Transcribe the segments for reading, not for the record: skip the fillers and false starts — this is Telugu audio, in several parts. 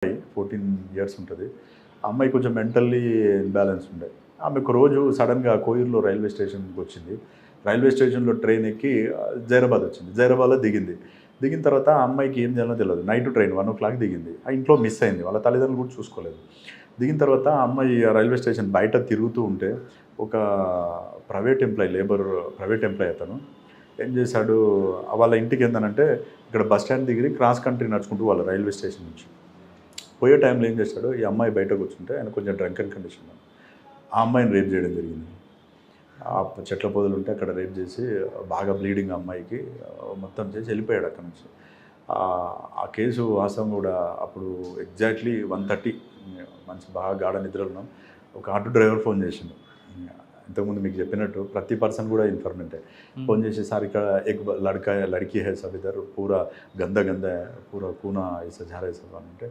14 ఇయర్స్ ఉంటుంది. ఆ అమ్మాయి కొంచెం మెంటల్లీ ఇన్‌బ్యాలెన్స్ ఉండే. ఆమె ఒక రోజు సడెన్‌గా కోయిర్‌లో రైల్వే స్టేషన్‌కి వచ్చింది. రైల్వే స్టేషన్‌లో ట్రైన్ ఎక్కి జైరాబాద్ వచ్చింది. జైరాబాద్‌లో దిగింది. దిగిన తర్వాత ఆ అమ్మాయికి ఏం చేయాలో తెలవదు. నైట్ ట్రైన్ 1:00 దిగింది. ఆ ఇంట్లో మిస్ అయింది. వాళ్ళ తల్లిదండ్రులు కూడా చూసుకోలేదు. దిగిన తర్వాత ఆ అమ్మాయి రైల్వే స్టేషన్ బయట తిరుగుతూ ఉంటే ఒక ప్రైవేట్ ఎంప్లాయీ అతను ఏం చేశాడు, వాళ్ళ ఇంటికి ఏందనంటే ఇక్కడ బస్ స్టాండ్ దగ్గర క్రాస్ కంట్రీ నడుచుకుంటూ వాళ్ళ రైల్వే స్టేషన్ నుంచి పోయే టైంలో ఏం చేశాడు, ఈ అమ్మాయి బయట కూర్చుంటే ఆయన కొంచెం డ్రంకన్ కండిషన్లో ఆ అమ్మాయిని రేప్ చేయడం జరిగింది. ఆ చెట్ల పొదలు ఉంటే అక్కడ రేప్ చేసి బాగా బ్లీడింగ్ అమ్మాయికి మొత్తం చేసి వెళ్ళిపోయాడు అక్కడ నుంచి. ఆ కేసు వాస్తవం కూడా అప్పుడు ఎగ్జాక్ట్లీ 1:30 మంచి బాగా గాఢ నిద్రలో ఉన్నాం. ఒక ఆటో డ్రైవర్ ఫోన్ చేసిండు. ఇంతకుముందు మీకు చెప్పినట్టు ప్రతి పర్సన్ కూడా ఇన్ఫర్మేంటే. ఫోన్ చేసి సార్ ఇక్కడ ఎక్ లड़की है सब इधर पूरा गंदा है पूरा खूना ऐसा जा रहा है सब అంటే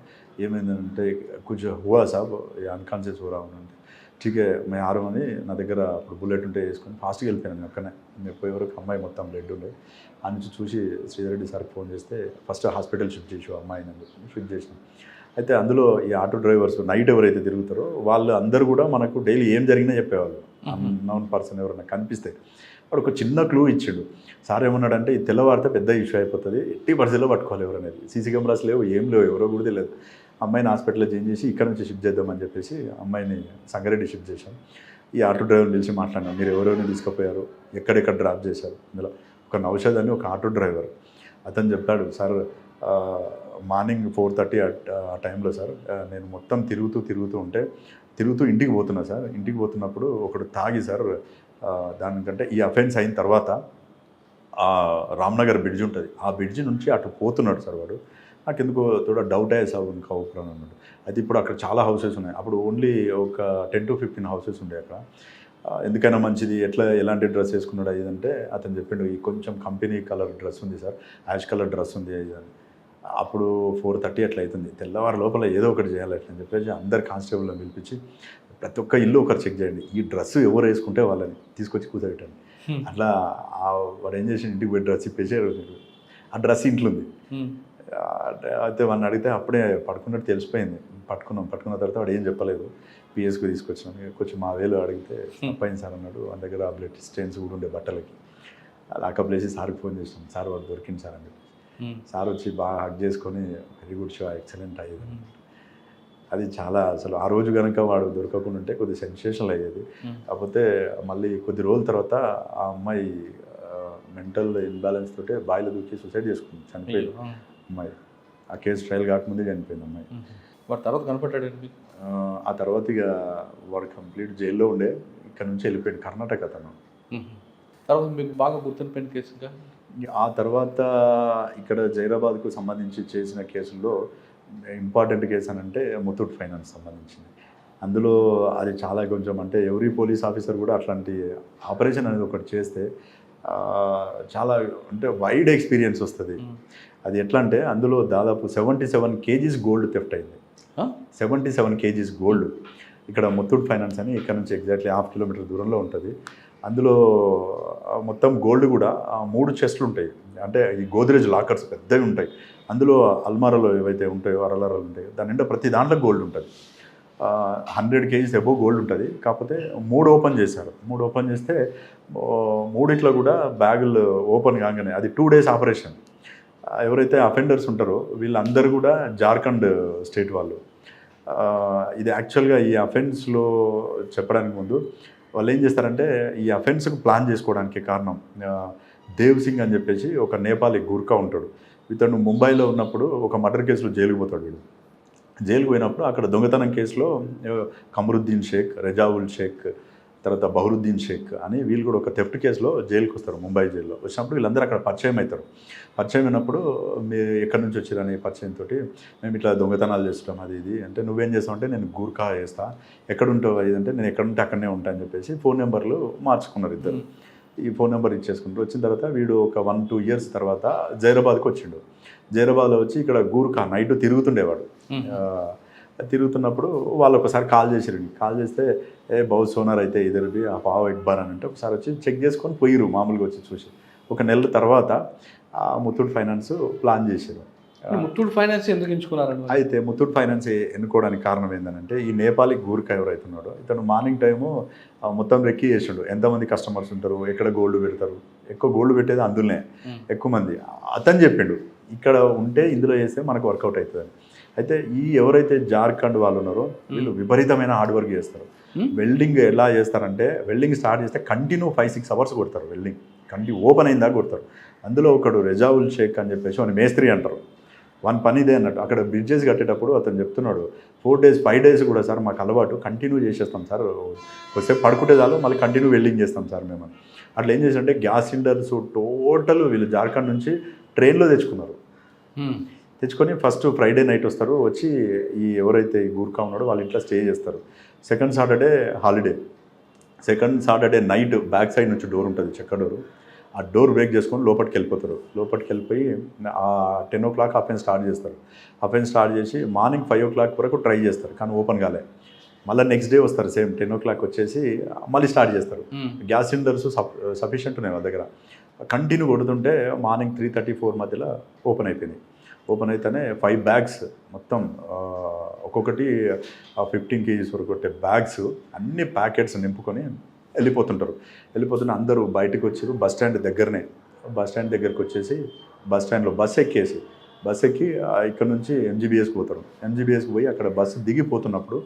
ఏమైందంటే कुछ हुआ साहब अनकॉन्शियस हो रहा हूँ అంటే ठीक है मैं आ रहा हूँ అని నా దగ్గర అప్పుడు బుల్లెట్ ఉంటే వేసుకొని ఫాస్ట్గా వెళ్ళిపోయాను అక్కడనే. నేను పోయే వరకు అమ్మాయి మొత్తం బ్లడ్ ఉండే. ఆ నుంచి చూసి శ్రీధర్ రెడ్డి సార్కి ఫోన్ చేస్తే ఫస్ట్ హాస్పిటల్ షిఫ్ట్ చేసి అమ్మాయిని అని చెప్పి షిఫ్ట్ చేసినాం. అయితే అందులో ఈ ఆటో డ్రైవర్స్ నైట్ ఎవరైతే తిరుగుతారో వాళ్ళు అందరూ కూడా మనకు డైలీ ఏం జరిగినా చెప్పేవాళ్ళు. అన్నోన్ పర్సన్ ఎవరైనా కనిపిస్తే వాడు ఒక చిన్న క్లూ ఇచ్చాడు. సార్ ఏమన్నాడంటే ఈ తెల్లవారితే పెద్ద ఇష్యూ అయిపోతుంది, ఎట్టి పరిస్థితిలో పట్టుకోవాలి ఎవరనేది. సీసీ కెమెరాస్ లేవు, ఏం లేవు, ఎవరో కూడా తెలియదు. అమ్మాయిని హాస్పిటల్లో చేంజ్ చేసి ఇక్కడ నుంచి షిఫ్ట్ చేద్దామని చెప్పేసి అమ్మాయిని సంగారెడ్డి షిఫ్ట్ చేశాం. ఈ ఆటో డ్రైవర్ని పిలిచి మాట్లాడినాం, మీరు ఎవరెవరిని తీసుకుపోయారు, ఎక్కడెక్కడ డ్రాప్ చేశారు. ఇందులో ఒక నౌషద్ అని ఒక ఆటో డ్రైవర్ అతను చెప్పాడు, సార్ మార్నింగ్ 4:30 ఆ టైంలో సార్ నేను మొత్తం తిరుగుతూ ఉంటే ఇంటికి పోతున్నా సార్. ఇంటికి పోతున్నప్పుడు ఒకడు తాగి సార్ దానికంటే ఈ అఫెన్స్ అయిన తర్వాత రామ్నగర్ బ్రిడ్జ్ ఉంటుంది, ఆ బ్రిడ్జ్ నుంచి అటు పోతున్నాడు సార్ వాడు. నాకు ఎందుకో తోడ డౌట్ అయ్యే సార్ ఇంకా ఊపిరాను అన్నాడు. అయితే ఇప్పుడు అక్కడ చాలా హౌసెస్ ఉన్నాయి. అప్పుడు ఓన్లీ ఒక 10 to 15 హౌసెస్ ఉండే అక్కడ. ఎందుకైనా మంచిది ఎలాంటి డ్రెస్ వేసుకున్నాడు అయ్యిందంటే అతను చెప్పిండు, ఈ కొంచెం కంపెనీ కలర్ డ్రెస్ ఉంది సార్, యాష్ కలర్ డ్రెస్ ఉంది అని. అప్పుడు 4:30 అట్లా అవుతుంది. తెల్లవారు లోపల ఏదో ఒకటి చేయాలి అట్లా అని చెప్పేసి అందరు కానిస్టేబుల్ని పిలిపించి ప్రతి ఒక్క ఇల్లు ఒకరు చెక్ చేయండి, ఈ డ్రెస్ ఎవరు వేసుకుంటే వాళ్ళని తీసుకొచ్చి కూర్చోబెట్టండి. అట్లా వాడు ఏం చేసి ఇంటికి పోయి డ్రెస్ ఇప్పేసి ఆ డ్రెస్ ఇంట్లో ఉంది. అయితే వాడిని అడిగితే అప్పుడే పడుకున్నట్టు తెలిసిపోయింది. పట్టుకున్న తర్వాత వాడు ఏం చెప్పలేదు. పిఎస్కి తీసుకొచ్చినాం. కొంచెం మా వేలు అడిగితే తప్పైంది సార్ అన్నాడు. వాళ్ళ దగ్గర బ్లడ్ స్టెయిన్స్ కూడా ఉండే బట్టలకి. లాకప్ వేసి సార్కి ఫోన్ చేసినాం, సార్ వాడు దొరికింది సార్ అని చెప్పి. సార్ వచ్చి బాగా హక్ చేసుకొని వెరీ గుడ్ షో, ఎక్సలెంట్ అయ్యేది. అది చాలా అసలు ఆ రోజు కనుక వాడు దొరకకుండా ఉంటే కొద్దిగా సెన్సేషనల్ అయ్యేది. కాకపోతే మళ్ళీ కొద్ది రోజుల తర్వాత ఆ అమ్మాయి మెంటల్ ఇన్బ్యాలెన్స్ తోటే బాయిలో దూకి సూసైడ్ చేసుకుంది, చనిపోయింది అమ్మాయి. ఆ కేసు ట్రయల్ కాకముందే చనిపోయింది అమ్మాయి. వాడు తర్వాత కనపడ్డాడు. ఆ తర్వాత ఇక వాడు కంప్లీట్ జైల్లో ఉండే, ఇక్కడ నుంచి వెళ్ళిపోయాడు కర్ణాటక అతను. తర్వాత మీకు బాగా గుర్తుండిపోయిన కేసుగా ఆ తర్వాత ఇక్కడ జైరాబాద్కు సంబంధించి చేసిన కేసుల్లో ఇంపార్టెంట్ కేసు అని అంటే ముత్తూట్ ఫైనాన్స్ సంబంధించింది. అందులో అది చాలా కొంచెం అంటే ఎవరీ పోలీస్ ఆఫీసర్ కూడా అట్లాంటి ఆపరేషన్ అనేది ఒకటి చేస్తే చాలా అంటే వైడ్ ఎక్స్పీరియన్స్ వస్తుంది. అది ఎట్లా అంటే అందులో దాదాపు 77 kgs గోల్డ్ థెఫ్ట్ అయింది. 77 kgs గోల్డ్. ఇక్కడ ముత్తూట్ ఫైనాన్స్ అని ఇక్కడ నుంచి ఎగ్జాక్ట్లీ 1/2 కిలోమీటర్ దూరంలో ఉంటుంది. అందులో మొత్తం గోల్డ్ కూడా 3 చెస్ట్లు ఉంటాయి. అంటే ఈ గోద్రేజ్ లాకర్స్ పెద్దవి ఉంటాయి. అందులో అల్మారాలు ఏవైతే ఉంటాయో అరలరాలు ఉంటాయో దాని నిండా ప్రతి దాంట్లో గోల్డ్ ఉంటుంది. 100 kgs అబోవ్ గోల్డ్ ఉంటుంది. కాకపోతే 3 ఓపెన్ చేశారు. 3 ఓపెన్ చేస్తే 3 కూడా బ్యాగులు ఓపెన్ కాగానే అది 2 days ఆపరేషన్. ఎవరైతే అఫెండర్స్ ఉంటారో వీళ్ళందరూ కూడా జార్ఖండ్ స్టేట్ వాళ్ళు. ఇది యాక్చువల్గా ఈ అఫెన్స్లో చెప్పడానికి ముందు వాళ్ళు ఏం చేస్తారంటే ఈ అఫెన్స్కి ప్లాన్ చేసుకోవడానికి కారణం దేవ్ సింగ్ అని చెప్పేసి ఒక నేపాలీ గుర్కా ఉంటాడు. ఇతను ముంబైలో ఉన్నప్పుడు ఒక మర్డర్ కేసులో జైలుకి పోతాడు. వీడు జైలుకి పోయినప్పుడు అక్కడ దొంగతనం కేసులో కమరుద్దీన్ షేక్, రెజావుల్ షేక్, తర్వాత బహరుద్దీన్ షేక్ అని వీళ్ళు కూడా ఒక థెఫ్ట్ కేసులో జైలుకి వస్తారు. ముంబై జైల్లో వచ్చినప్పుడు వీళ్ళందరూ అక్కడ పరిచయం అవుతారు. పరిచయం అయినప్పుడు మీరు ఎక్కడి నుంచి వచ్చారని పరిచయంతో మేము ఇట్లా దొంగతనాలు చేస్తాం అది ఇది అంటే నువ్వేం చేస్తావు అంటే నేను గూర్ఖా చేస్తా, ఎక్కడుంటావు ఇదంటే నేను ఎక్కడుంటే అక్కడనే ఉంటా అని చెప్పేసి ఫోన్ నెంబర్లు మార్చుకున్నారు ఇద్దరు. ఈ ఫోన్ నెంబర్ ఇచ్చేసుకుంటారు. వచ్చిన తర్వాత వీడు ఒక 1-2 years తర్వాత జైరాబాద్కి వచ్చిండు. జైరాబాద్లో వచ్చి ఇక్కడ గూర్ఖా నైట్ తిరుగుతుండేవాడు. తిరుగుతున్నప్పుడు వాళ్ళు ఒకసారి కాల్ చేసారండి. కాల్ చేస్తే బహుత్ సోనార్ అయితే ఇద్దరిది ఆ పావు ఎక్బార్ అని అంటే ఒకసారి వచ్చి చెక్ చేసుకొని పోయిరు. మామూలుగా వచ్చి చూసి 1 నెల తర్వాత ముత్తూట్ ఫైనాన్స్ ప్లాన్ చేశారు. ముత్తూట్ ఫైనాన్స్ ఎందుకు ఎంచుకున్నారండి? అయితే ముత్తూట్ ఫైనాన్స్ ఎన్నుకోవడానికి కారణం ఏంటంటే ఈ నేపాలీ గూర్ఖా ఎవరైతున్నాడో ఇతను మార్నింగ్ టైము మొత్తం రెక్కి చేసిండు, ఎంతమంది కస్టమర్స్ ఉంటారు, ఎక్కడ గోల్డ్ పెడతారు, ఎక్కువ గోల్డ్ పెట్టేది అందులోనే ఎక్కువ మంది. అతను చెప్పిండు ఇక్కడ ఉంటే ఇందులో చేస్తే మనకు వర్కౌట్ అవుతుంది. అయితే ఈ ఎవరైతే జార్ఖండ్ వాళ్ళు ఉన్నారో వీళ్ళు విపరీతమైన హార్డ్ వర్క్ చేస్తారు. వెల్డింగ్ ఎలా చేస్తారంటే వెల్డింగ్ స్టార్ట్ చేస్తే కంటిన్యూ 5-6 అవర్స్ కొడతారు. వెల్డింగ్ ఓపెన్ అయిందా కొడతారు. అందులో ఒకడు రెజావుల్ షేక్ అని చెప్పేసి వాని మేస్త్రి అంటారు. వన్ పని ఇదే అన్నట్టు. అక్కడ బ్రిడ్జెస్ కట్టేటప్పుడు అతను చెప్తున్నాడు 4 days 5 days కూడా సార్ మాకు అలవాటు, కంటిన్యూ చేసేస్తాం సార్, కొద్దిసేపు పడుకుంటే చాలు మళ్ళీ కంటిన్యూ వెల్డింగ్ చేస్తాం సార్ మేము. అట్లా ఏం చేశారంటే గ్యాస్ సిలిండర్స్ టోటల్ వీళ్ళు జార్ఖండ్ నుంచి ట్రైన్లో తెచ్చుకున్నారు. తెచ్చుకొని ఫస్ట్ ఫ్రైడే నైట్ వస్తారు, వచ్చి ఈ ఎవరైతే ఈ గూర్ఖా ఉన్నాడో వాళ్ళ ఇంట్లో స్టే చేస్తారు. Second Saturday holiday. Second Saturday night back side నుంచి డోర్ ఉంటుంది, చెక్క డోరు. ఆ డోర్ బ్రేక్ చేసుకొని లోపలికి వెళ్ళిపోతారు. లోపలికి వెళ్ళిపోయి 10 o'clock ఆఫెన్ స్టార్ట్ చేస్తారు. ఆఫెన్ స్టార్ట్ చేసి మార్నింగ్ 5 o'clock వరకు ట్రై చేస్తారు, కానీ ఓపెన్ కాలే. మళ్ళీ నెక్స్ట్ డే వస్తారు, సేమ్ 10 o'clock వచ్చేసి మళ్ళీ స్టార్ట్ చేస్తారు. గ్యాస్ సిలిండర్స్ సఫిషియెంట్ ఉన్నాయి వాళ్ళ దగ్గర. కంటిన్యూ కొడుతుంటే మార్నింగ్ 3:30-4 మధ్యలో ఓపెన్ అయిపోయినాయి. ఓపెన్ అయితేనే 5 bags మొత్తం ఒక్కొక్కటి 15 kgs వరకు కొట్టే బ్యాగ్స్ అన్ని ప్యాకెట్స్ నింపుకొని వెళ్ళిపోతున్న అందరూ బయటకు వచ్చారు. బస్ స్టాండ్ దగ్గరికి వచ్చేసి బస్ స్టాండ్లో బస్ ఎక్కి ఇక్కడ నుంచి ఎంజీబీఎస్కి పోతారు. ఎంజీబీఎస్కి పోయి అక్కడ బస్సు దిగిపోతున్నప్పుడు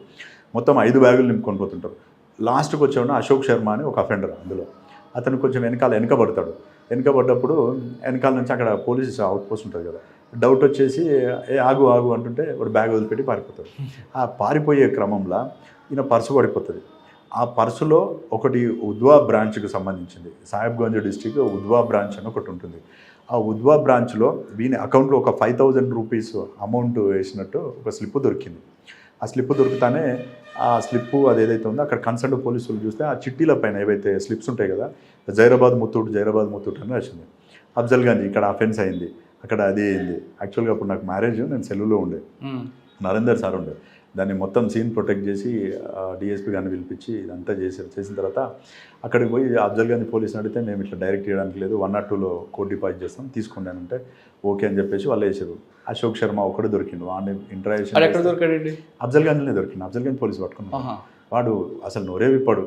మొత్తం 5 బ్యాగులు నింపుకొని పోతుంటారు. లాస్ట్కి వచ్చేవాడు అశోక్ శర్మ అని ఒక అఫెండర్. అందులో అతను కొంచెం వెనకబడ్డప్పుడు వెనకాల నుంచి అక్కడ పోలీస్ అవుట్ పోస్ట్ ఉంటుంది కదా, డౌట్ వచ్చేసి ఆగు అంటుంటే ఒక బ్యాగ్ వదిలిపెట్టి పారిపోతాడు. ఆ పారిపోయే క్రమంలో ఈయన పర్సు పడిపోతుంది. ఆ పర్సులో ఒకటి ఉద్వా బ్రాంచ్కి సంబంధించింది, సాహెబ్గంజ్ డిస్టిక్ ఉద్వా బ్రాంచ్ అని ఒకటి ఉంటుంది. ఆ ఉద్వా బ్రాంచ్లో వీని అకౌంట్లో ఒక 5,000 రూపీస్ అమౌంట్ వేసినట్టు ఒక స్లిప్ దొరికింది. ఆ స్లిప్ దొరుకుతానే ఆ స్లిప్పు అది ఏదైతే ఉందో అక్కడ కన్సర్న్ పోలీసులు చూస్తే ఆ చిట్టీల పైన ఏవైతే స్లిప్స్ ఉంటాయి కదా, జైరాబాద్ ముత్తూట్ అని వచ్చింది. అఫ్జల్గంజ్ ఇక్కడ అఫెన్స్ అయింది, అక్కడ అది అయింది. యాక్చువల్గా అప్పుడు నాకు మ్యారేజ్, నేను సెలవులో ఉండే, నరేందర్ సార్ ఉండే. దాన్ని మొత్తం సీన్ ప్రొటెక్ట్ చేసి డిఎస్పీ గారిని పిలిపించి ఇదంతా చేసిన తర్వాత అక్కడికి పోయి అఫ్జల్గంజ్ పోలీసుని అడిగితే మేము ఇట్లా డైరెక్ట్ చేయడానికి లేదు, 102లో కోడ్ డిపాజిట్ చేస్తాం తీసుకున్నానంటే ఓకే అని చెప్పేసి వాళ్ళు వేసారు. అశోక్ శర్మ ఒకటి దొరికిండు, వాడిని ఇంటరాక్షన్ అఫ్జల్గంజ్లోనే దొరికింది. అఫ్జల్గంజ్ పోలీసు పట్టుకున్నాడు. వాడు అసలు నోరే విప్పాడు,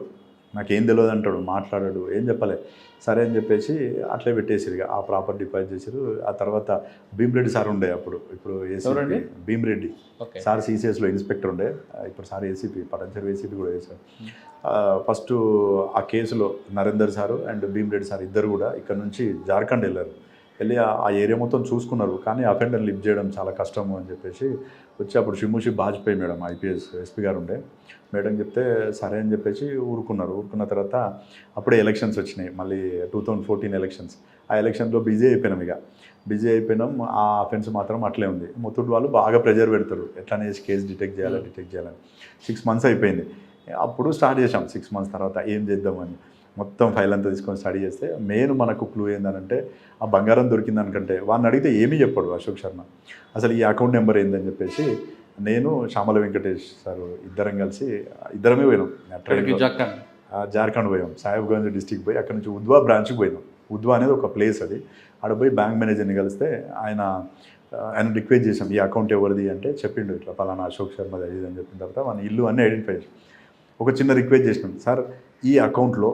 నాకేం తెలియదు అంటాడు, మాట్లాడాడు, ఏం చెప్పలే. సరే అని చెప్పేసి అట్లే పెట్టేసిరు, ఆ ప్రాపర్ డిపాజిట్ చేసారు. ఆ తర్వాత భీమ్రెడ్డి సార్ ఉండే అప్పుడు, ఇప్పుడు ఏసీపీ భీమ్రెడ్డి సార్ సిసిఎస్లో ఇన్స్పెక్టర్ ఉండే, ఇప్పుడు సార్ ఏసీపీ పటంచెరు ఏసీపీ కూడా వేశారు. ఫస్ట్ ఆ కేసులో Narender sir and Bhim Reddy sir ఇద్దరు కూడా ఇక్కడ నుంచి జార్ఖండ్ వెళ్ళి ఆ ఏరియా మొత్తం చూసుకున్నారు. కానీ అఫెండర్ లిఫ్ట్ చేయడం చాలా కష్టము అని చెప్పేసి వచ్చి అప్పుడు షిముషి బాజ్పేయి మేడం ఐపీఎస్ ఎస్పీ గారు ఉండే, మేడం చెప్తే సరే అని చెప్పేసి ఊరుకున్న తర్వాత అప్పుడే ఎలక్షన్స్ వచ్చినాయి, మళ్ళీ 2014 ఎలక్షన్స్. ఆ ఎలక్షన్లో బిజీ అయిపోయినాం. ఆ అఫెన్స్ మాత్రం అట్లే ఉంది. ముత్తూట్ వాళ్ళు బాగా ప్రెజర్ పెడతారు, ఎట్లానే కేసు డిటెక్ట్ చేయాలని. 6 months అయిపోయింది. అప్పుడు స్టార్ట్ చేసాం 6 months తర్వాత ఏం చేద్దామని. మొత్తం ఫైల్ అంతా తీసుకొని స్టడీ చేస్తే మెయిన్ మనకు క్లూ ఏంటంటే ఆ బంగారం దొరికిందనుకంటే వాడిని అడిగితే ఏమీ చెప్పాడు అశోక్ శర్మ. అసలు ఈ అకౌంట్ నెంబర్ ఏందని చెప్పేసి నేను శ్యామల వెంకటేష్ సార్ ఇద్దరమే పోయినాం. జార్ఖండ్ పోయాం, సాహెబ్గంజ్ డిస్టిక్ పోయి అక్కడ నుంచి ఉద్వా బ్రాంచ్కి పోయినాం. ఉద్వా అనేది ఒక ప్లేస్, అది ఆడ పోయి బ్యాంక్ మేనేజర్ని కలిస్తే ఆయన రిక్వెస్ట్ చేసాం ఈ అకౌంట్ ఎవరిది అంటే చెప్పిండు, ఇట్లా పలానా అశోక్ శర్మ అది అని చెప్పిన తర్వాత మన ఇల్లు అన్నీ ఐడెంటిఫై చేసాం. ఒక చిన్న రిక్వెస్ట్ చేసినాం, సార్ ఈ అకౌంట్లో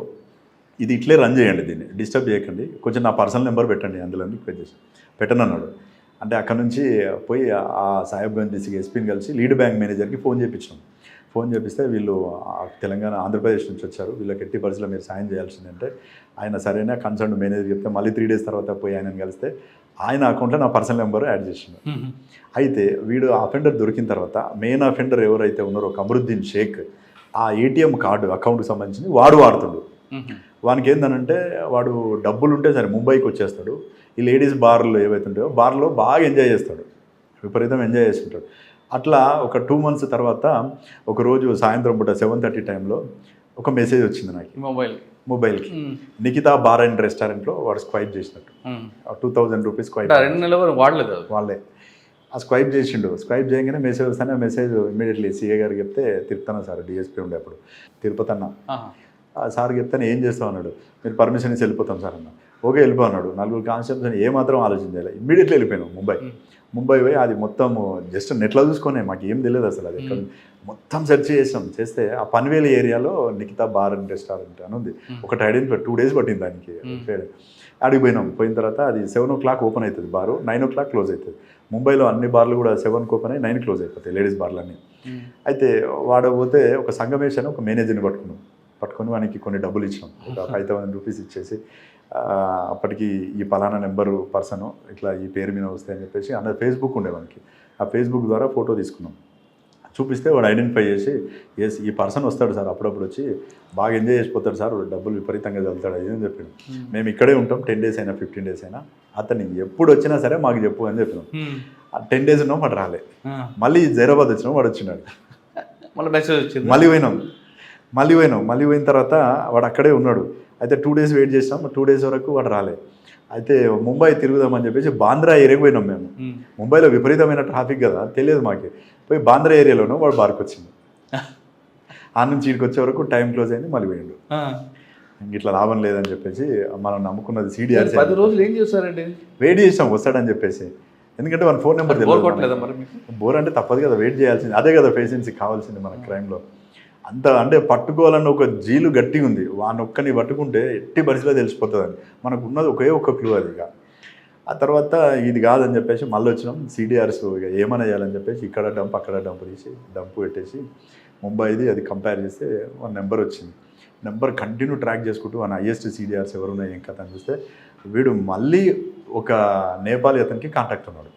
ఇది ఇట్లే రన్ చేయండి, దీన్ని డిస్టర్బ్ చేయకండి, కొంచెం నా పర్సనల్ నెంబర్ పెట్టండి అందులో రిక్వెస్ట్ చేసి పెట్టనన్నాడు. అంటే అక్కడ నుంచి పోయి ఆ సాహెబ్గంజ్ డిస్ట్రిక్ట్ ఎస్పీని కలిసి లీడ్ బ్యాంక్ మేనేజర్కి ఫోన్ చేపిస్తే వీళ్ళు తెలంగాణ ఆంధ్రప్రదేశ్ నుంచి వచ్చారు, వీళ్ళకి ఎట్టి పరిస్థితుల్లో మీరు సాయం చేయాల్సిందంటే ఆయన సరైన కన్సర్న్ మేనేజర్ చెప్తే మళ్ళీ 3 days తర్వాత పోయి ఆయనను కలిస్తే ఆయన అకౌంట్లో నా పర్సనల్ నెంబర్ యాడ్ చేసిండు. అయితే వీడు అఫెండర్ దొరికిన తర్వాత మెయిన్ అఫెండర్ ఎవరైతే ఉన్నారో కమరుద్దీన్ షేక్, ఆ ఏటీఎం కార్డు అకౌంట్కి సంబంధించి వాడు వాడుతుండు. వానికి ఏంటంటే వాడు డబ్బులు ఉంటే సరే ముంబైకి వచ్చేస్తాడు, ఈ లేడీస్ బార్లు ఏవైతే ఉంటాయో బార్లో బాగా ఎంజాయ్ చేస్తాడు, విపరీతం ఎంజాయ్ చేస్తుంటాడు. అట్లా ఒక 2 months తర్వాత ఒకరోజు సాయంత్రం పూట 7:30 టైంలో ఒక మెసేజ్ వచ్చింది నాకు మొబైల్కి, నిఖితా బార్ అండ్ రెస్టారెంట్లో వాడు స్క్వైప్ చేసినట్టు 2,000 రూపీస్ వాళ్ళే ఆ స్క్వైప్ చేసిండు. స్క్వైప్ చేయగానే మెసేజ్ వస్తానే మెసేజ్ ఇమీడియట్లీ సీఏ గారికి చెప్తే తిరుపతన్న సార్ డిఎస్పీ ఉండే అప్పుడు, తిరుపతన్న సార్ చెప్తాను ఏం చేస్తాం అన్నాడు. మీరు పర్మిషన్ ఇచ్చి వెళ్ళిపోతాం సార్ అన్న. ఓకే వెళ్ళిపో అన్నాడు. 4 కానిస్టేబుల్స్ ఏమాత్రం ఆలోచించాలి, ఇమ్మీడియట్లీ వెళ్ళిపోయాను ముంబై పోయి అది మొత్తం జస్ట్ నెట్లో చూసుకునే మాకు ఏం తెలియదు అసలు అది ఎక్కడ మొత్తం సెర్చ్ చేసాం. చేస్తే ఆ పన్వేల్ ఏరియాలో నిఖితా బార్ అండ్ రెస్టారెంట్ అని ఉంది. ఒకటి ఐడెంటిఫై 2 days పట్టింది దానికి. అడిగి పోయినాం. పోయిన తర్వాత అది 7 o'clock ఓపెన్ అవుతుంది బారు, 9 o'clock క్లోజ్ అవుతుంది. ముంబైలో అన్ని బార్లు కూడా 7కి ఓపెన్ అయ్యి 9 క్లోజ్ అయిపోతాయి, లేడీస్ బార్లన్నీ. అయితే వాడపోతే ఒక సంగమేష్ అని ఒక మేనేజర్ని పట్టుకొని వానికి కొన్ని డబ్బులు ఇచ్చినాం. ఒక 5,000 రూపీస్ ఇచ్చేసి అప్పటికి ఈ పలానా నెంబరు పర్సన్ ఇట్లా ఈ పేరు మీద వస్తాయని చెప్పేసి అన్న ఫేస్బుక్ ఉండే మనకి. ఆ ఫేస్బుక్ ద్వారా ఫోటో తీసుకున్నాం. చూపిస్తే వాడు ఐడెంటిఫై చేసి ఎస్ ఈ పర్సన్ వస్తాడు సార్, అప్పుడప్పుడు వచ్చి బాగా ఎంజాయ్ చేసిపోతాడు సార్, డబ్బులు విపరీతంగా చదువుతాడు అది అని చెప్పాడు. మేము ఇక్కడే ఉంటాం 10 days అయినా 15 days అయినా, అతన్ని ఎప్పుడు వచ్చినా సరే మాకు చెప్పు అని చెప్పినాం. 10 days ఉన్నాం, వాడు రాలే. మళ్ళీ జైరాబాద్ వచ్చినాం, వాడు వచ్చినాడు. మళ్ళీ మెసేజ్ వచ్చింది. మళ్ళీ పోయిన తర్వాత వాడు అక్కడే ఉన్నాడు. అయితే 2 days వెయిట్ చేసినాం. 2 days వరకు వాడు రాలే. అయితే ముంబై తిరుగుదామని చెప్పేసి బాంద్రా ఏరియాకి పోయినాం మేము. ముంబైలో విపరీతమైన ట్రాఫిక్ కదా, తెలియదు మాకు. పోయి బాంద్రా ఏరియాలోనూ వాడు బార్కి వచ్చింది. ఆ నుంచి ఇక్కడికి వచ్చే వరకు టైం క్లోజ్ అయింది, మళ్ళీ పోయిండు. ఇట్లా లాభం లేదని చెప్పేసి మనం నమ్ముకున్నది CDR. 10 రోజులు ఏం చేస్తారండి? వెయిట్ చేసాం వస్తాడని చెప్పేసి. ఎందుకంటే మన ఫోన్ నెంబర్ తెలియదు. బోర్ అంటే తప్పదు కదా, వెయిట్ చేయాల్సింది. అదే కదా పేషెన్సీ కావాల్సింది మన క్రైమ్లో. అంత అంటే పట్టుకోవాలన్న ఒక జీలు గట్టిగా ఉంది. వాడిని ఒక్కని పట్టుకుంటే ఎట్టి పరిస్థితిలో తెలిసిపోతుందని మనకు ఉన్నది ఒక్క క్లూ అది. ఇక ఆ తర్వాత ఇది కాదని చెప్పేసి మళ్ళీ వచ్చినాం. CDRs ఇక ఏమైనా చేయాలని చెప్పేసి ఇక్కడ డంప్ అక్కడ డంప్ తీసి డంప్ పెట్టేసి ముంబైది అది కంపేర్ చేస్తే ఒక నెంబర్ వచ్చింది. నెంబర్ కంటిన్యూ ట్రాక్ చేసుకుంటూ మన హైయెస్ట్ CDRs ఎవరున్నాయి ఏం కథ అని చూస్తే వీడు మళ్ళీ ఒక నేపాలీ అతనికి కాంటాక్ట్ ఉన్నాడు.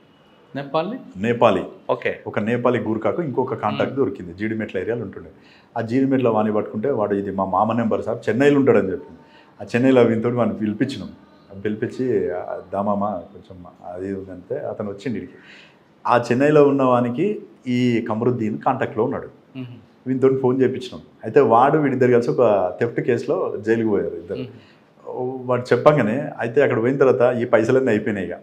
నేపాలీ ఓకే. ఒక నేపాలీ గూర్ఖాకు ఇంకొక కాంటాక్ట్ దొరికింది. జీడిమెట్ల ఏరియాలో ఉంటుండే. ఆ జీడిమెట్ల వాణి పట్టుకుంటే వాడు ఇది మా మామ నెంబర్ సార్, చెన్నైలో ఉంటాడని చెప్పింది. ఆ చెన్నైలో వీనితో వాడిని పిలిపించి దామామ కొంచెం అది ఉందంటే అతను వచ్చింది ఇడికి. ఆ చెన్నైలో ఉన్న వానికి ఈ కమరుద్దీన్ కాంటాక్ట్లో ఉన్నాడు. వీనితో ఫోన్ చేయించినాం. అయితే వాడు వీడిద్దరు కలిసి ఒక థెఫ్ట్ కేసులో జైలుకి పోయారు ఇద్దరు. వాడు చెప్పంగానే అయితే అక్కడ పోయిన తర్వాత ఈ పైసలన్నీ అయిపోయినాయి. ఇక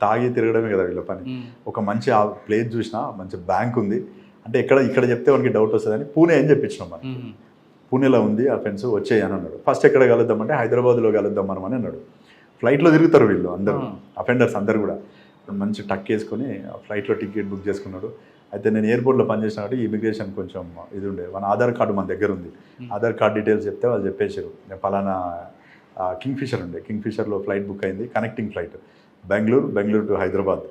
తాగి తిరగడమే కదా వీళ్ళ పని. ఒక మంచి ఆ ప్లేస్ చూసినా మంచి బ్యాంక్ ఉంది అంటే ఇక్కడ చెప్తే వానికి డౌట్ వస్తుందని పూణే అని చెప్పించినాం మనం. పూణేలో ఉంది ఆ ఫ్రెండ్స్ వచ్చేయని అన్నాడు. ఫస్ట్ ఎక్కడ కలుద్దామంటే హైదరాబాద్లో కలుద్దాం మనం అని అన్నాడు. ఫ్లైట్లో తిరుగుతారు వీళ్ళు అందరూ, అఫెండర్స్ అందరు కూడా. మంచి టక్ వేసుకొని ఫ్లైట్లో టికెట్ బుక్ చేసుకున్నాడు. అయితే నేను ఎయిర్పోర్ట్లో పనిచేసిన కాబట్టి ఇమిగ్రేషన్ కొంచెం ఇది ఉండే. మన ఆధార్ కార్డు మన దగ్గర ఉంది. ఆధార్ కార్డు డీటెయిల్స్ చెప్తే వాళ్ళు చెప్పేశారు నేను పలానా కింగ్ఫిషర్ ఉండే, కింగ్ఫిషర్లో ఫ్లైట్ బుక్ అయింది, connecting flight Bengaluru to Hyderabad.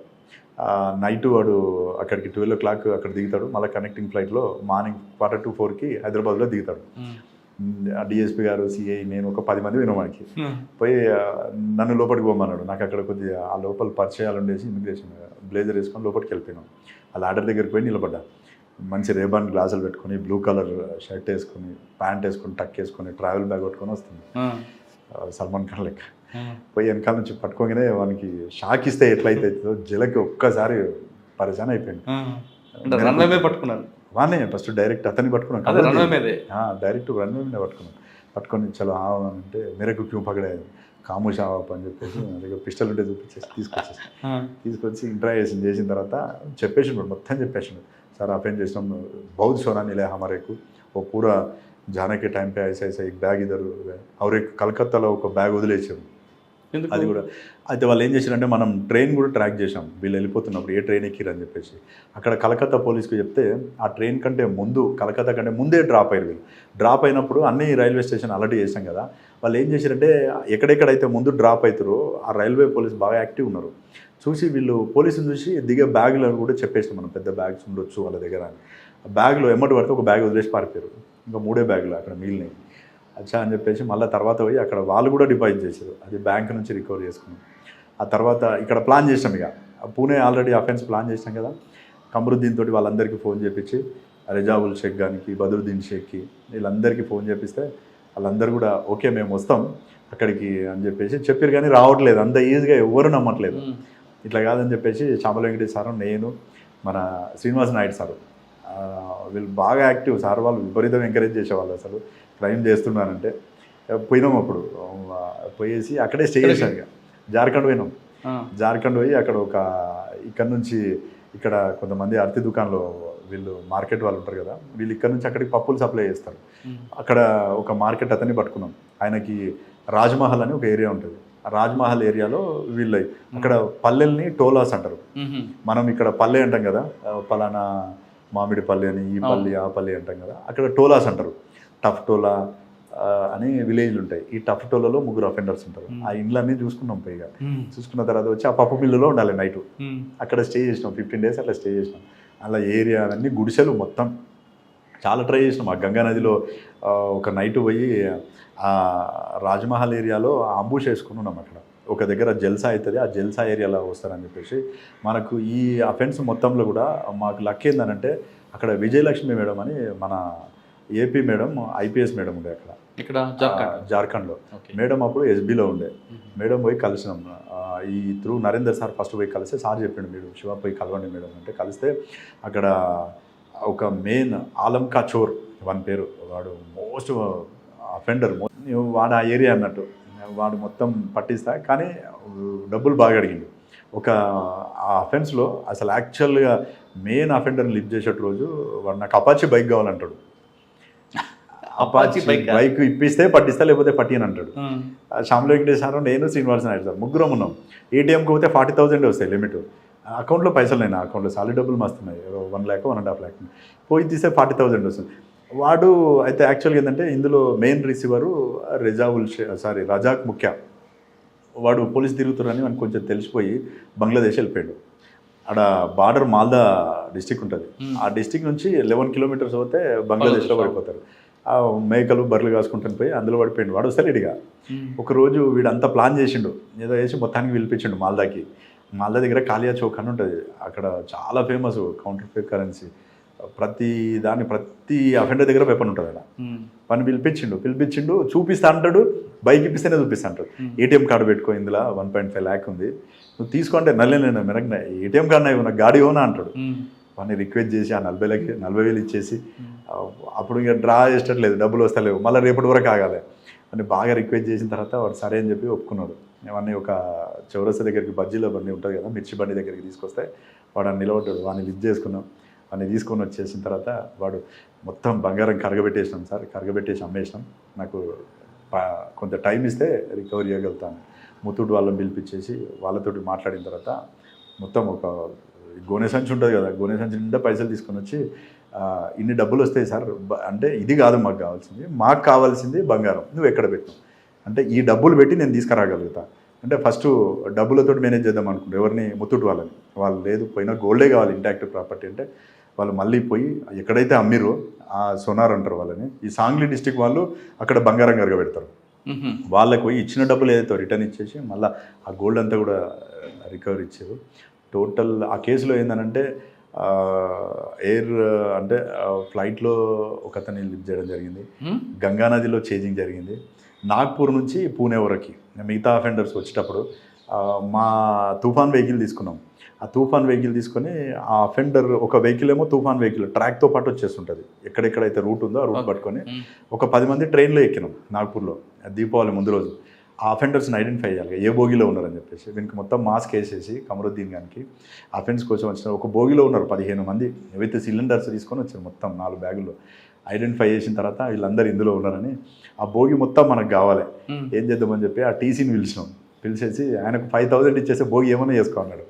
Night వాడు అక్కడికి 12 o'clock అక్కడ దిగుతాడు. మళ్ళీ కనెక్టింగ్ ఫ్లైట్లో మార్నింగ్ 3:45 హైదరాబాద్లో దిగుతాడు. డిఎస్పీ గారు, సిఐ, నేను ఒక 10 మంది విన్నాం. మనకి పోయి నన్ను లోపలికి పోమన్నాడు. నాకు అక్కడ కొద్దిగా ఆ లోపల పరిచయాలు ఉండేసి ఇమిగ్రేషన్ బ్లేజర్ వేసుకొని లోపలికి వెళ్ళిపోయినాం. ఆ లాడర్ దగ్గరికి పోయి నిలబడ్డా. మంచి రేబాన్ గ్లాసులు పెట్టుకొని, బ్లూ కలర్ షర్ట్ వేసుకొని, ప్యాంట్ వేసుకొని, టక్ వేసుకొని, ట్రావెల్ బ్యాగ్ పట్టుకొని వస్తుంది సల్మాన్ ఖాన్ లెక్క. పోయి వెనకాల నుంచి పట్టుకోగానే వానికి షాక్ ఇస్తే ఎట్లయితే జలకి ఒక్కసారి పరిశాన్ అయిపోయింది. పట్టుకున్నాను వానే ఫస్ట్ డైరెక్ట్ అతన్ని పట్టుకున్నాను. డైరెక్ట్ రన్వే మీద పట్టుకొని చలో అంటే మేరకు క్యూ పగడేది కాముషా అని చెప్పేసి దగ్గర పిస్టల్ ఉంటే చూపించేసి తీసుకొచ్చి ఇంట్రాగేషన్ చేసిన తర్వాత చెప్పేసిండు, మొత్తం చెప్పేసిండు. సార్ అఫెండ్ చేసినాం, బౌద్ధ సోనా నిలే హమారేకు ఓ పూరా జానకి టైం పే ఐసా एक బ్యాగ్ ఇద్దరు అవరే కలకత్తాలో ఒక బ్యాగ్ వదిలేసారు. అది కూడా అయితే వాళ్ళు ఏం చేశారంటే మనం ట్రైన్ కూడా ట్రాక్ చేసాం. వీళ్ళు వెళ్ళిపోతున్నప్పుడు ఏ ట్రైన్ ఎక్కిరని చెప్పేసి అక్కడ కలకత్తా పోలీస్కి చెప్తే ఆ ట్రైన్ కంటే ముందు, కలకత్తా కంటే ముందే డ్రాప్ అయ్యారు వీళ్ళు. డ్రాప్ అయినప్పుడు అన్ని రైల్వే స్టేషన్ అలర్ట్ చేసాం కదా, వాళ్ళు ఏం చేశారంటే ఎక్కడెక్కడైతే ముందు డ్రాప్ అవుతారో ఆ రైల్వే పోలీస్ బాగా యాక్టివ్ ఉన్నారు. చూసి వీళ్ళు పోలీసులు చూసి దిగే బ్యాగులను కూడా చెప్పేసాం మనం, పెద్ద బ్యాగ్స్ ఉండొచ్చు వాళ్ళ దగ్గర అని. ఆ బ్యాగ్లో ఎమ్మటి పడితే ఒక బ్యాగ్ వదిలేసి పారిపోయారు. ఇంకా 3 బ్యాగులు అక్కడ మిగిలినాయి. అచ్చా అని చెప్పేసి మళ్ళీ తర్వాత పోయి అక్కడ వాళ్ళు కూడా డిపాజిట్ చేశారు. అది బ్యాంక్ నుంచి రికవర్ చేసుకున్నాం. ఆ తర్వాత ఇక్కడ ప్లాన్ చేసాం. ఇక పూణే ఆల్రెడీ అఫెన్స్ ప్లాన్ చేసాం కదా, కమరుద్దీన్ తోటి వాళ్ళందరికీ ఫోన్ చేపించి రెజావుల్ షేక్ గానికి, బదరుద్దీన్ షేక్కి వీళ్ళందరికీ ఫోన్ చేపిస్తే వాళ్ళందరూ కూడా ఓకే మేము వస్తాం అక్కడికి అని చెప్పేసి చెప్పారు. కానీ రావట్లేదు, అంత ఈజీగా ఎవరు నమ్మట్లేదు. ఇట్లా కాదని చెప్పేసి చామల వెంకటేష్ సారు, నేను, మన శ్రీనివాస్ నాయుడు సారు, వీళ్ళు బాగా యాక్టివ్ సార్. వాళ్ళు విపరీతం ఎంకరేజ్ చేసేవాళ్ళు. అసలు క్రైమ్ చేస్తున్నానంటే పోయినాం. అప్పుడు పోయేసి అక్కడే స్టే చేశాను. ఇక జార్ఖండ్ పోయినాం. జార్ఖండ్ పోయి అక్కడ ఇక్కడ నుంచి ఇక్కడ కొంతమంది అరటి దుకాణంలో వీళ్ళు మార్కెట్ వాళ్ళు ఉంటారు కదా, వీళ్ళు ఇక్కడ నుంచి అక్కడికి పప్పులు సప్లై చేస్తారు. అక్కడ ఒక మార్కెట్ అతన్ని పట్టుకున్నాం. ఆయనకి రాజ్మహల్ అని ఒక ఏరియా ఉంటుంది. ఆ రాజ్మహల్ ఏరియాలో వీళ్ళవి అక్కడ పల్లెల్ని టోలాస్ అంటారు. మనం ఇక్కడ పల్లె అంటాం కదా, పలానా మామిడి పల్లె అని, ఈ పల్లి ఆ పల్లి అంటాం కదా, అక్కడ టోలాస్ అంటారు. టఫ్ టోలా అని విలేజ్లు ఉంటాయి. ఈ టఫ్ టోలలో 3 అఫెండర్స్ ఉంటారు. ఆ ఇండ్లన్నీ చూసుకున్నాం. పైగా చూసుకున్న తర్వాత వచ్చి ఆ పప్పు మిల్లులో ఉండాలి నైట్. అక్కడ స్టే చేసినాం 15 days అట్లా స్టే చేసినాం. అలా ఏరియా అన్నీ గుడిసెలు మొత్తం చాలా ట్రై చేసినాం. ఆ గంగా నదిలో ఒక నైట్ పోయి ఆ రాజ్మహల్ ఏరియాలో అంబుష్ వేసుకుని ఉన్నాం. అక్కడ ఒక దగ్గర జల్సా అవుతుంది, ఆ జల్సా ఏరియాలో వస్తారని చెప్పేసి మనకు ఈ అఫెన్స్ మొత్తంలో కూడా మాకు లక్ ఏందనంటే అక్కడ విజయలక్ష్మి మేడం అని మన ఏపీ మేడం, ఐపీఎస్ మేడం ఉండే అక్కడ ఇక్కడ జార్ఖండ్లో. మేడం అప్పుడు ఎస్బీలో ఉండే. మేడం పోయి కలిసినాం. ఈ త్రూ నరేందర్ సార్ ఫస్ట్ పోయి కలిస్తే సార్ చెప్పిండు మీరు శివ పోయి కలవండి మేడం అంటే కలిస్తే అక్కడ ఒక మెయిన్ ఆలం కాచోర్ వాని పేరు, వాడు మోస్ట్ అఫెండర్, వాడు ఆ ఏరియా అన్నట్టు. వాడు మొత్తం పట్టిస్తా కానీ డబ్బులు బాగా అడిగిండు. ఒక ఆ అఫెన్స్లో అసలు యాక్చువల్గా మెయిన్ అఫెండర్ని లిఫ్ట్ చేసేట రోజు వాడు నాకు అపాచీ బైక్ కావాలంటాడు. అపాచీ బైక్ ఇప్పిస్తే పట్టిస్తా, లేకపోతే పట్టియని అంటాడు. శ్యామల వెంకటేష్ సార్, నేను శ్రీనివాస నాయుడు సార్ ముగ్గురం ఉన్నాం. ఏటీఎంకి పోతే 40,000 వస్తాయి లిమిట్. అకౌంట్లో పైసలు లేని, అకౌంట్లో సాలిడ్ డబ్బులు మస్తున్నాయి, 1 lakh 1.5 lakh. పోయి తీస్తే 40,000 వస్తుంది. వాడు అయితే యాక్చువల్గా ఏంటంటే ఇందులో మెయిన్ రిసీవరు రజాక్ ముఖ్య. వాడు పోలీస్ తిరుగుతారని మనకు కొంచెం తెలిసిపోయి బంగ్లాదేశ్ వెళ్ళిపోయాడు. ఆడ బార్డర్ మాల్దా డిస్టిక్ ఉంటుంది. ఆ డిస్టిక్ నుంచి 11 kilometers పోతే బంగ్లాదేశ్లో పడిపోతారు. ఆ మేకలు బర్రెలు కాసుకుంటాను పోయి అందులో పడిపోయిండు. వాడు వస్తలేడిగా. ఒకరోజు వీడంతా ప్లాన్ చేసిండు, ఏదో వేసి మొత్తానికి పిలిపించిండు మాల్దాకి. మాల్దా దగ్గర కాలియా చౌక్ అని ఉంటుంది. అక్కడ చాలా ఫేమస్ కౌంటర్ ఫేక్ కరెన్సీ. ప్రతి అఫెండర్ దగ్గర వెపన్ ఉంటుంది అక్కడ. పని పిలిపించిండు చూపిస్తా అంటాడు. బైక్ ఇప్పిస్తేనే చూపిస్తా అంటాడు. ఏటీఎం కార్డు పెట్టుకో, ఇందులో 1.5 lakh ఉంది, నువ్వు తీసుకుంటే నల్లేను మెరగ ఏటీఎం కార్డు నాకు గాడి ఓనా అంటాడు. వాడిని రిక్వెస్ట్ చేసి ఆ 40,000 ఇచ్చేసి అప్పుడు ఇంకా డ్రా చేసేటట్లేదు, డబ్బులు వస్తలేవు, మళ్ళీ రేపటి వరకు ఆగాలి అని బాగా రిక్వెస్ట్ చేసిన తర్వాత వాడు సరే అని చెప్పి ఒప్పుకున్నాడు. అవన్నీ ఒక చౌరస్తా దగ్గరికి బజ్జీలో బండి ఉంటుంది కదా, మిర్చి బండి దగ్గరికి తీసుకొస్తే వాడు నిలబడ్డాడు. వాడిని లిఫ్ట్ చేసుకున్నాం. వాడిని తీసుకొని వచ్చేసిన తర్వాత వాడు మొత్తం బంగారం కరగబెట్టేసినాం సార్, కరగబెట్టేసి అమ్మేసినాం. నాకు కొంత టైం ఇస్తే రికవరీ చేయగలుగుతాను. ముత్తూట్ వాళ్ళని పిలిపించేసి వాళ్ళతోటి మాట్లాడిన తర్వాత మొత్తం ఒక గోనె సంచి ఉంటుంది కదా, గోనె సంచి నిండా పైసలు తీసుకొని వచ్చి ఇన్ని డబ్బులు వస్తాయి సార్ అంటే, ఇది కాదు మాకు కావాల్సింది బంగారం, నువ్వు ఎక్కడ పెట్టు అంటే ఈ డబ్బులు పెట్టి నేను తీసుకురాగలుగుతా అంటే ఫస్ట్ డబ్బులతో మేనేజ్ చేద్దాం అనుకుంటే ఎవరిని, ముత్తూట్ వాళ్ళని. వాళ్ళు లేదు పోయినా గోల్డే కావాలి ఇంటాక్ట్ ప్రాపర్టీ అంటే, వాళ్ళు మళ్ళీ పోయి ఎక్కడైతే అమ్మిరో ఆ సోనార్ అంటారు వాళ్ళని, ఈ సాంగ్లీ డిస్టిక్ వాళ్ళు అక్కడ బంగారం కరగబెడతారు. వాళ్ళకి పోయి ఇచ్చిన డబ్బులు ఏదైతే రిటర్న్ ఇచ్చేసి మళ్ళీ ఆ గోల్డ్ అంతా కూడా రికవరీ ఇచ్చారు. టోటల్ ఆ కేసులో ఏంటంటే ఎయిర్ అంటే ఫ్లైట్లో ఒక అతన్ని లిఫ్ట్ చేయడం జరిగింది, గంగానదిలో చేజింగ్ జరిగింది, నాగ్పూర్ నుంచి పూణే వరకు. మిగతా అఫెండర్స్ వచ్చేటప్పుడు మా తుఫాన్ వెహికల్ తీసుకున్నాం. ఆ తుఫాన్ వెహికల్ తీసుకొని ఆ అఫెండర్ ఒక వెహికల్ ఏమో తుఫాన్ వెహికల్ ట్రాక్తో పాటు వచ్చేస్తుంటుంది. ఎక్కడెక్కడైతే రూట్ ఉందో ఆ రూట్ పట్టుకొని ఒక 10 మంది ట్రైన్లో ఎక్కినాం నాగ్పూర్లో దీపావళి ముందు రోజు. ఆ అఫెండర్స్ని ఐడెంటిఫై చేయాలి, ఏ బోగిలో ఉన్నారని చెప్పేసి. దీనికి మొత్తం మాస్క్ వేసేసి కమరుద్దీన్ గారికి అఫెన్స్ కోసం వచ్చిన ఒక బోగిలో ఉన్నారు 15 మంది విత్ సిలిండర్స్ తీసుకొని వచ్చారు మొత్తం 4 బ్యాగుల్లో. ఐడెంటిఫై చేసిన తర్వాత వీళ్ళందరూ ఇందులో ఉన్నారని, ఆ భోగి మొత్తం మనకు కావాలి, ఏం చేద్దామని చెప్పి ఆ టీసీని పిలిచేసి ఆయనకు 5,000 ఇచ్చేస్తే భోగి ఏమైనా చేసుకో అన్నాడు.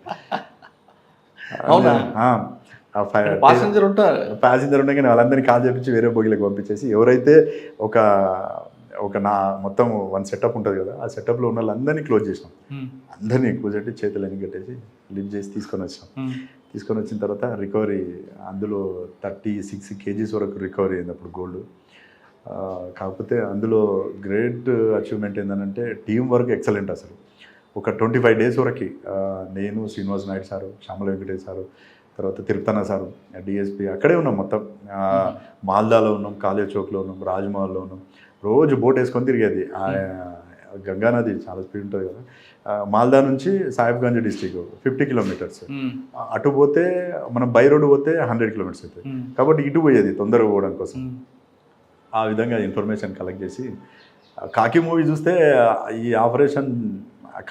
ప్యాసింజర్ ఉండగానే వాళ్ళందరినీ కాల్ చేపించి వేరే భోగిలకు పంపించేసి, ఎవరైతే ఒక నా మొత్తం 1 సెటప్ ఉంటుంది కదా, ఆ సెటప్లో ఉన్న వాళ్ళందరినీ క్లోజ్ చేసినాం. అందరినీ కూర్చోబెట్టి చేతులన్నీ కట్టేసి లిఫ్ట్ చేసి తీసుకొని వచ్చిన తర్వాత రికవరీ అందులో 36 kgs వరకు రికవరీ అయింది అప్పుడు గోల్డ్. కాకపోతే అందులో గ్రేట్ అచీవ్మెంట్ ఏంటంటే టీం వర్క్ ఎక్సలెంట్. అసలు ఒక 25 days వరకు నేను, శ్రీనివాస నాయుడు సారు, శ్యామల వెంకటేష్ సారు, తర్వాత తిరుపతన్న సారు, డిఎస్పీ అక్కడే ఉన్నాం. మొత్తం మాల్దాలో ఉన్నాం, కాలేజ్ చౌక్లో ఉన్నాం, రాజ్మహల్లో ఉన్నాం. రోజు బోట్ వేసుకొని తిరిగేది. గంగానది చాలా స్పీడ్ ఉంటుంది కదా. మాల్దా నుంచి సాహిబ్గంజ్ డిస్టిక్ 50 kilometers. అటు పోతే మనం బై రోడ్ పోతే 100 kilometers అవుతుంది. కాబట్టి ఇటు పోయేది తొందరగా పోవడం కోసం. ఆ విధంగా ఇన్ఫర్మేషన్ కలెక్ట్ చేసి కాకి మూవీ చూస్తే ఈ ఆపరేషన్,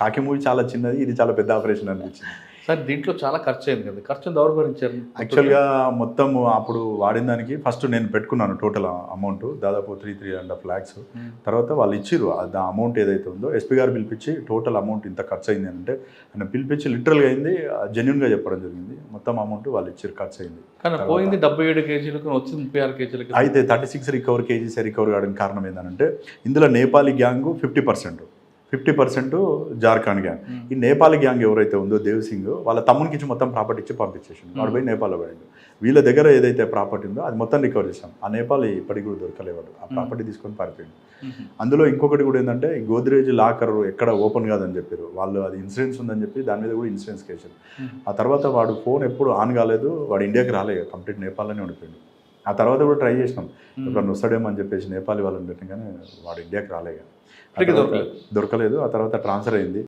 కాకి మూవీ చాలా చిన్నది, ఇది చాలా పెద్ద ఆపరేషన్ అనిపించింది. సార్ దీంట్లో చాలా ఖర్చు అయింది కదా, ఖర్చును ఎవరు భరించారు? యాక్చువల్గా మొత్తం అప్పుడు వాడిన దానికి ఫస్ట్ నేను పెట్టుకున్నాను టోటల్ అమౌంట్ దాదాపు 3.5 lakhs. తర్వాత వాళ్ళు ఇచ్చిర్రు ఆ అమౌంట్ ఏదైతే ఉందో ఎస్పీ గారు పిలిపించి టోటల్ అమౌంట్ ఇంత ఖర్చు అయింది అంటే ఆయన పిలిపించి లిటరల్గా అయింది, జెన్యున్గా చెప్పడం జరిగింది. మొత్తం అమౌంట్ వాళ్ళు ఇచ్చిర్రు, ఖర్చు అయింది. కానీ పోయింది 77 kgs వచ్చింది 36 kgs. అయితే 36 కేజీస్ రికవర్ కావడానికి కారణం ఏంటంటే ఇందులో నేపాలీ గ్యాంగ్ 50% జార్ఖండ్ గ్యాంగ్. ఈ నేపాల్ గ్యాంగ్ ఎవరైతే ఉందో దేవ్ సింగ్ వాళ్ళ తమ్మునికి ఇచ్చి మొత్తం ప్రాపర్టీ ఇచ్చి పంపించేసిండు. వాడు పోయి నేపాల్లో పడిండు. వీళ్ళ దగ్గర ఏదైతే ప్రాపర్టీ ఉందో అది మొత్తం రికవర్ చేసాం. ఆ నేపాల్ ఇప్పటికి కూడా దొరకలేవాడు, ఆ ప్రాపర్టీ తీసుకొని పారిపోయింది. అందులో ఇంకొకటి కూడా ఏంటంటే ఈ గోద్రేజ్ లాకర్ ఎక్కడ ఓపెన్ కాదని చెప్పారు వాళ్ళు, అది ఇన్సూరెన్స్ ఉందని చెప్పి దాని మీద కూడా ఇన్సూరెన్స్ కేసు. ఆ తర్వాత వాడు ఫోన్ ఎప్పుడు ఆన్ కాలేదు, వాడు ఇండియాకి రాలేదు, కంప్లీట్ నేపాల్లోనే ఉండిపోయిండు. ఆ తర్వాత కూడా ట్రై చేసినాం ఎప్పుడన్నా వస్తాడేమో అని చెప్పేసి నేపాల్ వాళ్ళని పెట్టిన, కానీ వాడు ఇండియాకి రాలేదు, దొరకలేదు. ఆ తర్వాత ట్రాన్స్ఫర్ అయింది.